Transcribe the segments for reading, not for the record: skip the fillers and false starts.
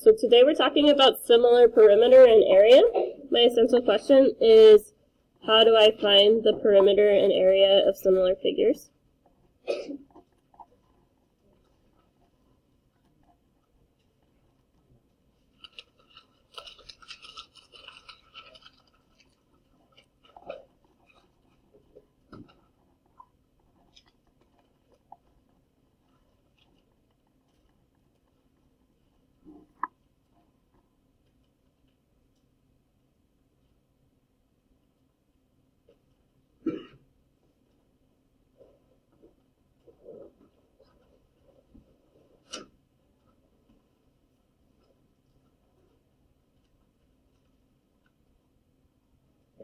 so today we're talking about similar perimeter and area. My essential question is, how do I find the perimeter and area of similar figures?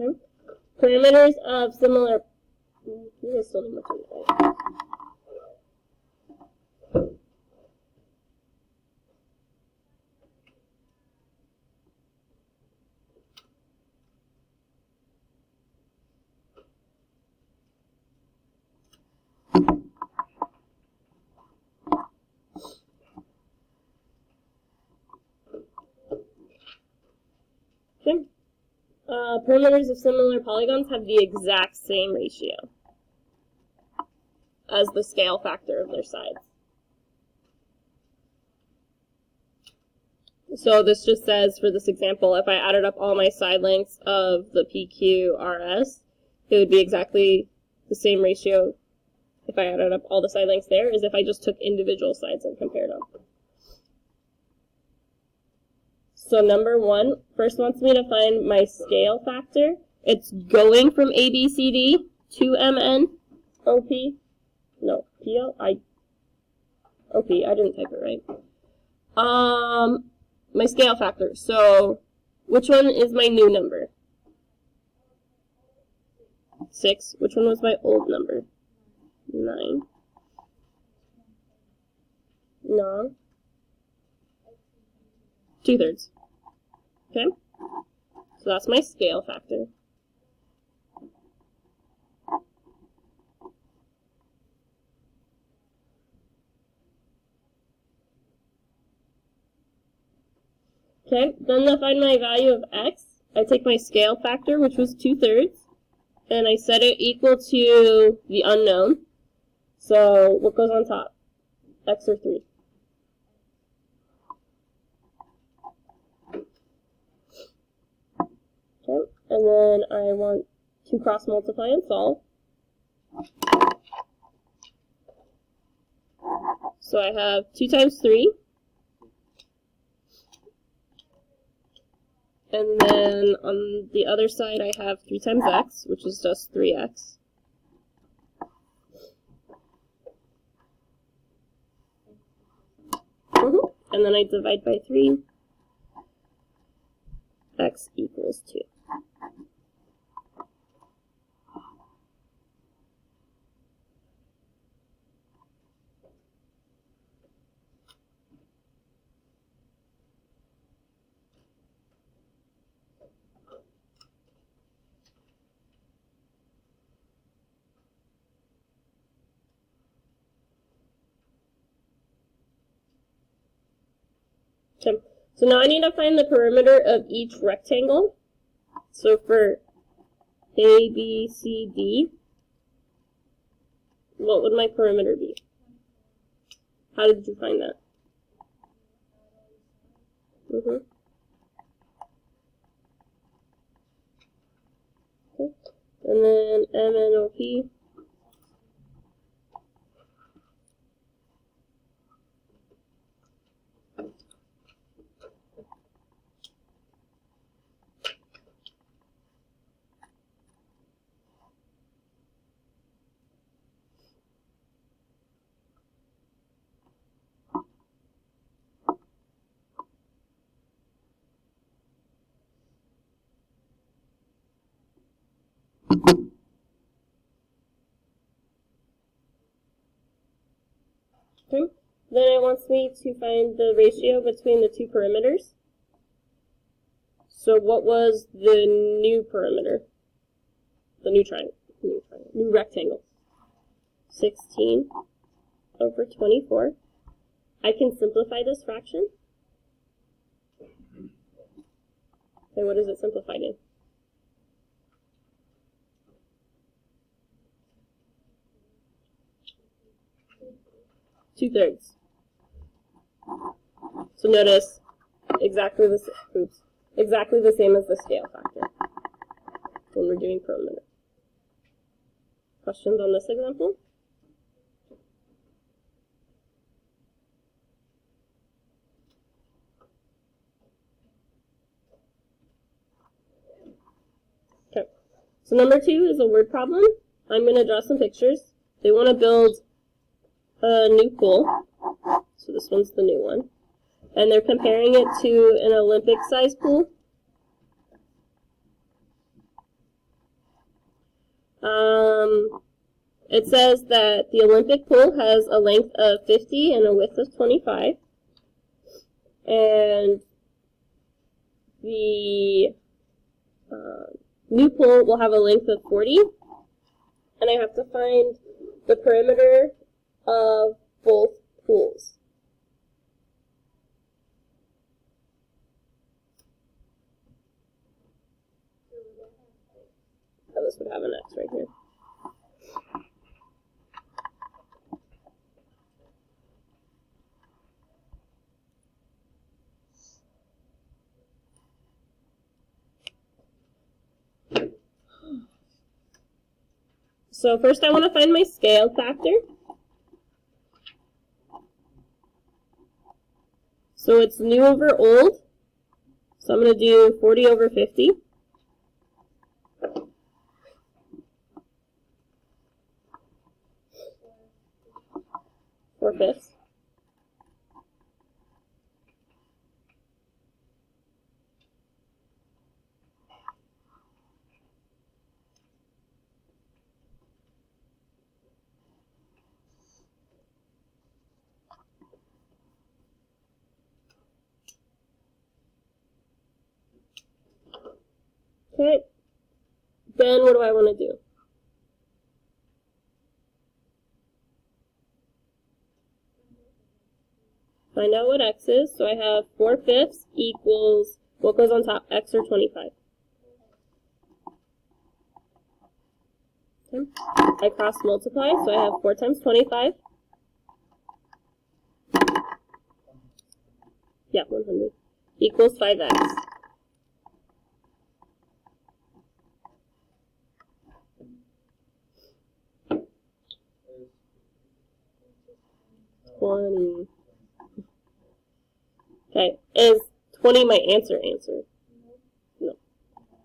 Okay. Perimeters of similar. You guys still need more time, right? Okay. Perimeters of similar polygons have the exact same ratio as the scale factor of their sides. So this just says, for this example, if I added up all my side lengths of the PQRS, it would be exactly the same ratio if I added up all the side lengths there as if I just took individual sides and compared them. So number one, first wants me to find my scale factor. It's going from ABCD to MNOP. No, OP, I didn't type it right. My scale factor. So which one is my new number? 6. Which one was my old number? 9. No. 2/3. Okay? So that's my scale factor. Okay, then to find my value of x, I take my scale factor, which was 2/3, and I set it equal to the unknown. So what goes on top? X or 3? Okay, and then I want to cross multiply and solve. So I have 2 times 3. And then on the other side I have 3 times x, which is just 3x. And then I divide by 3. X equals 2. Okay, so now I need to find the perimeter of each rectangle. So for A, B, C, D, what would my perimeter be? How did you find that? Okay. And then M, N, O, P. Okay. Then it wants me to find the ratio between the two perimeters. So what was the new perimeter? The new triangle. New rectangle. 16 over 24. I can simplify this fraction. Okay, what is it simplified in? Two-thirds. So notice exactly the same as the scale factor when we're doing perimeter. Questions on this example? Okay. So number 2 is a word problem. I'm going to draw some pictures. They want to build a new pool. So this one's the new one. And they're comparing it to an Olympic-sized pool. It says that the Olympic pool has a length of 50 and a width of 25. And the new pool will have a length of 40. And I have to find the perimeter of both pools. So this would have an X right here. So first I want to find my scale factor. So it's new over old. So I'm going to do 40 over 50. Four-fifths. Okay. Then what do I want to do? Find out what X is. So I have 4/5 equals, what goes on top, X or 25? Okay. I cross multiply, so I have 4 times 25. Yeah, 100. Equals 5X. Okay, is 20 my answer? No.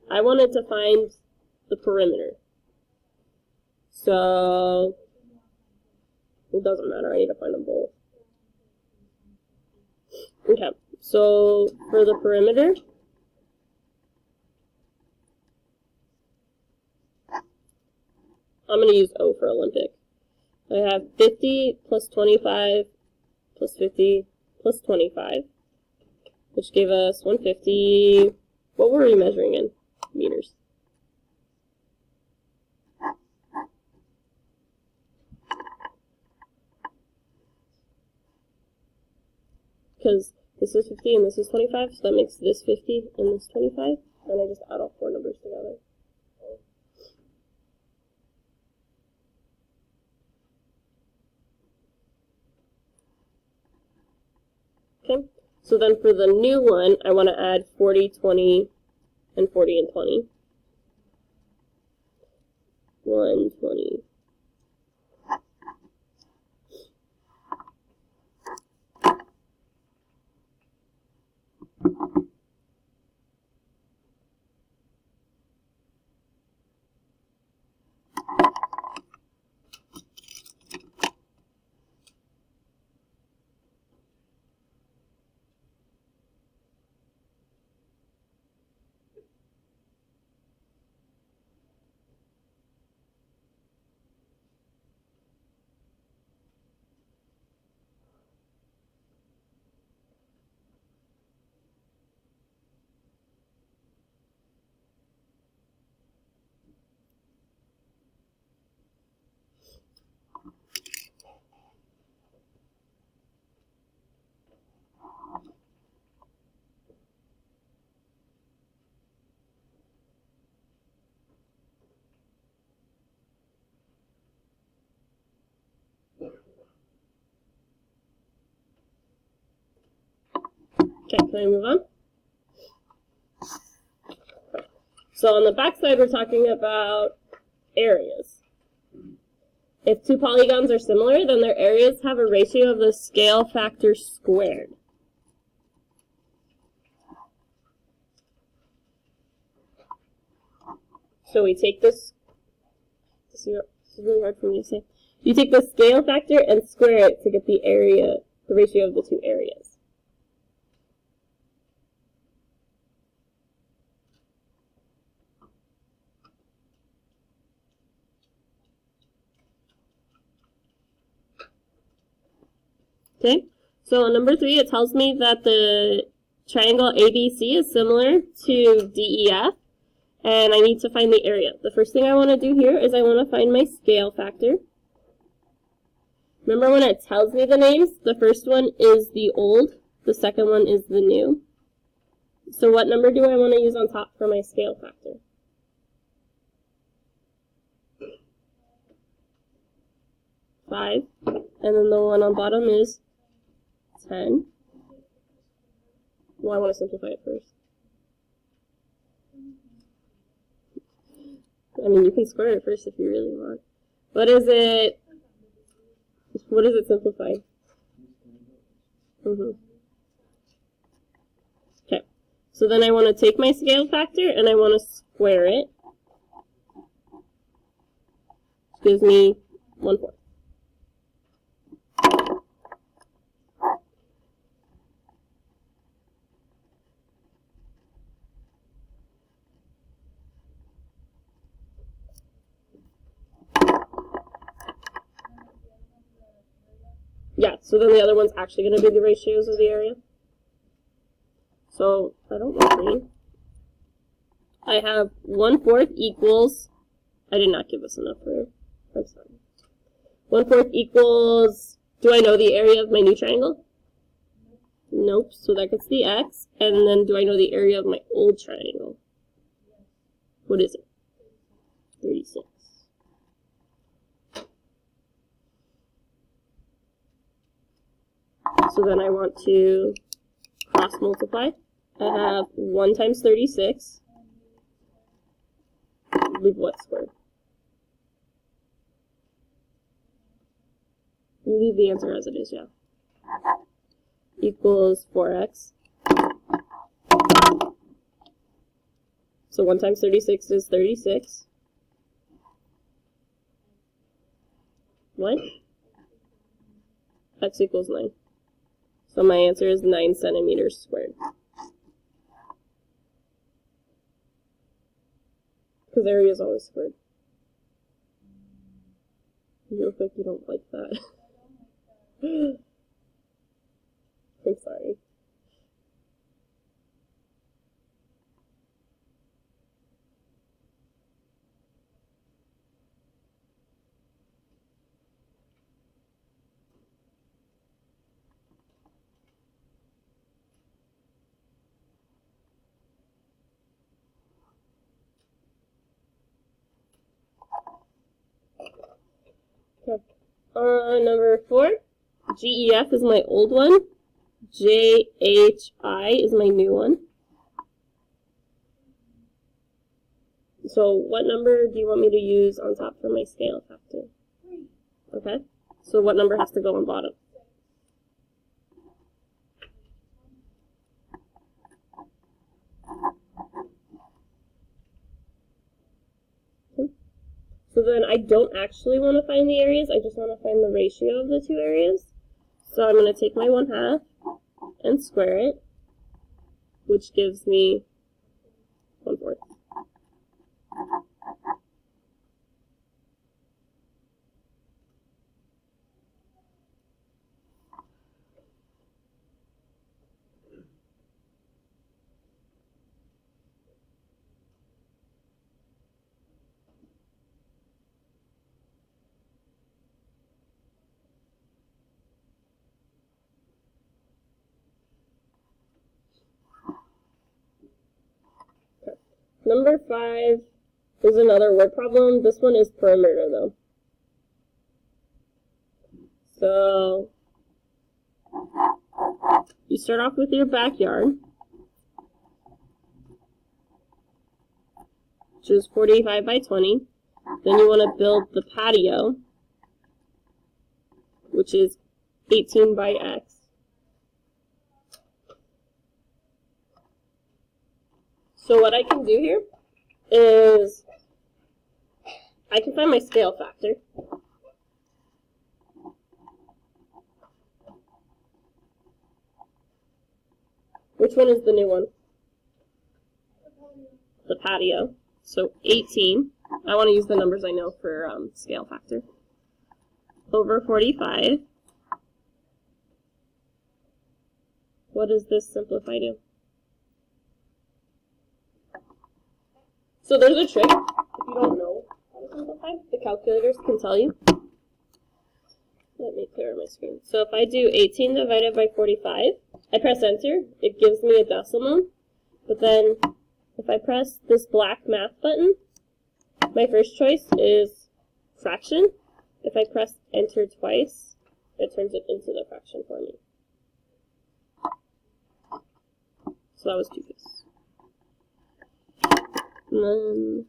I wanted to find the perimeter. So, it doesn't matter, I need to find them both. Okay, so for the perimeter, I'm going to use O for Olympic. I have 50 plus 25 plus 50 plus 25, which gave us 150. What were we measuring in meters? Because this is 50 and this is 25, so that makes this 50 and this 25, and I just add all 4 numbers together. Okay, so then for the new one, I want to add 40, 20, and 40 and 20. 120. Okay, can I move on? So on the back side, we're talking about areas. If two polygons are similar, then their areas have a ratio of the scale factor squared. So we take this is really hard for me to say. You take the scale factor and square it to get the area, the ratio of the two areas. Okay, so on number 3, it tells me that the triangle ABC is similar to DEF, and I need to find the area. The first thing I want to do here is I want to find my scale factor. Remember when it tells me the names, the first one is the old, the second one is the new. So what number do I want to use on top for my scale factor? Five, and then the one on bottom is 10. Well, I want to simplify it first. I mean, you can square it first if you really want. What is it simplify? Okay, so then I want to take my scale factor and I want to square it. Which gives me 1/4. Yeah, so then the other one's actually going to be the ratios of the area. So, I don't know green. I have 1/4 equals, I did not give us enough for, I'm sorry. 1/4 equals, do I know the area of my new triangle? Nope, so that gets the x. And then do I know the area of my old triangle? What is it? 36. So then I want to cross multiply. I have 1 times 36. Leave what squared? You leave the answer as it is, yeah. Equals 4x. So 1 times 36 is 36. What? X equals 9. So my answer is 9 centimeters squared. Because area is always squared. You look like you don't like that. I'm sorry. Number 4, GEF is my old one. JHI is my new one. So what number do you want me to use on top for my scale factor? Okay. So what number has to go on bottom? So then I don't actually want to find the areas, I just want to find the ratio of the two areas. So I'm going to take my 1/2 and square it, which gives me 1/4. Number 5 is another word problem. This one is perimeter, though. So You start off with your backyard, which is 45 by 20. Then you want to build the patio, which is 18 by X. So what I can do here is I can find my scale factor. Which one is the new one? The patio. So 18. I want to use the numbers I know for scale factor. Over 45. What does this simplify to? So there's a trick. If you don't know how to simplify, the calculators can tell you. Let me clear my screen. So if I do 18 divided by 45, I press enter, it gives me a decimal. But then if I press this black math button, my first choice is fraction. If I press enter twice, it turns it into the fraction for me. So that was 2/5. And then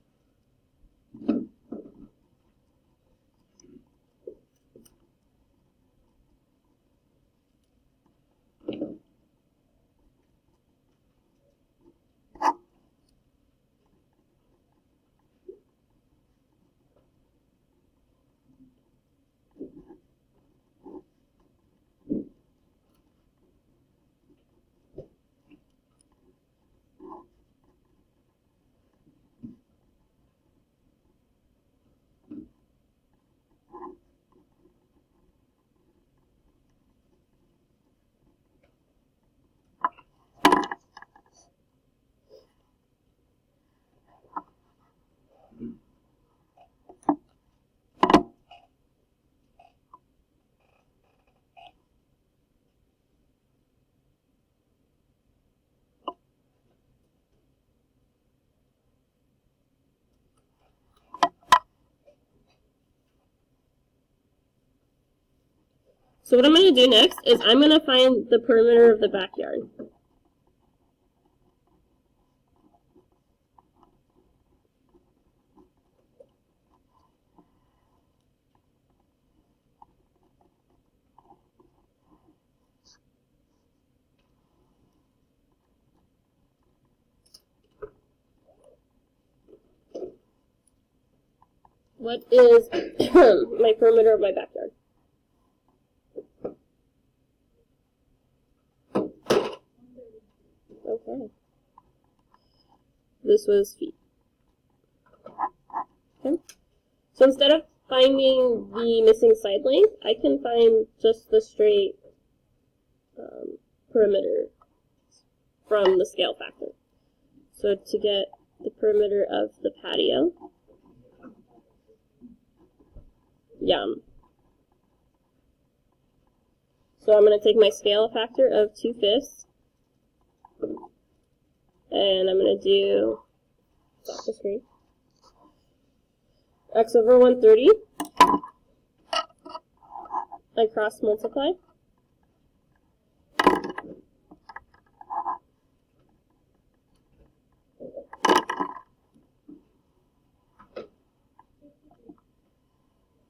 so what I'm going to do next is I'm going to find the perimeter of the backyard. What is my perimeter of my backyard? Okay. This was feet. Okay. So instead of finding the missing side length, I can find just the straight perimeter from the scale factor. So to get the perimeter of the patio, yum. So I'm going to take my scale factor of 2/5, and I'm going to do, stop the screen, x over 130, I cross multiply,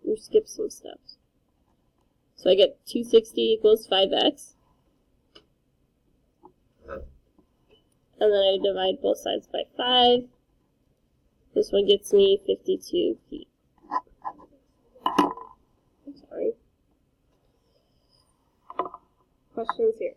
you skip some steps. So I get 260 equals 5x. And then I divide both sides by 5. This one gets me 52 feet. I'm sorry. Questions here?